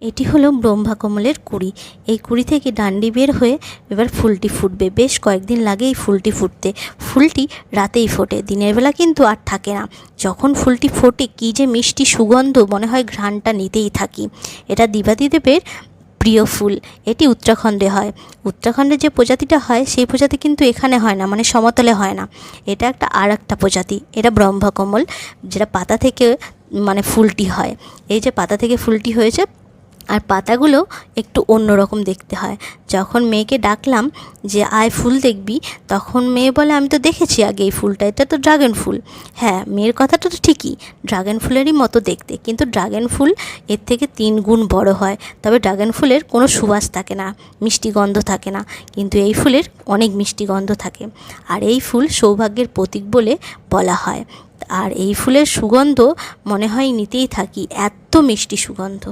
এটি হলো ব্রহ্মাকমলের কুঁড়ি। এই কুঁড়ি থেকে ডান্ডি বের হয়ে এবার ফুলটি ফুটবে। বেশ কয়েকদিন লাগে এই ফুলটি ফুটতে। ফুলটি রাতেই ফোটে, দিনের বেলা কিন্তু আর থাকে না। যখন ফুলটি ফোটে কী যে মিষ্টি সুগন্ধ, মনে হয় ঘ্রাণটা নিতেই থাকি। এটা দেবাদিদেবের প্রিয় ফুল। এটি উত্তরাখণ্ডে হয়। উত্তরাখণ্ডে যে প্রজাতিটা হয় সেই প্রজাতি কিন্তু এখানে হয় না, মানে সমতলে হয় না। এটা আর একটা প্রজাতি, এটা ব্রহ্মকমল, যেটা পাতা থেকে মানে ফুলটি হয়। এই যে পাতা থেকে ফুলটি হয়েছে, আর পাতাগুলো একটু অন্যরকম দেখতে হয়। যখন মেয়েকে ডাকলাম যে আয় ফুল দেখবি, তখন মেয়ে বলে আমি তো দেখেছি আগে এই ফুলটা, এটা তো ড্রাগন ফুল। হ্যাঁ, মেয়ের কথাটা তো ঠিকই, ড্রাগন ফুলেরই মতো দেখতে, কিন্তু ড্রাগন ফুল এর থেকে 3 গুণ বড় হয়। তবে ড্রাগন ফুলের কোনো সুবাস থাকে না, মিষ্টি গন্ধ থাকে না, কিন্তু এই ফুলের অনেক মিষ্টি গন্ধ থাকে। আর এই ফুল সৌভাগ্যের প্রতীক বলে বলা হয়। আর এই ফুলের সুগন্ধ মনে হয় নিতেই থাকি, এত মিষ্টি সুগন্ধ।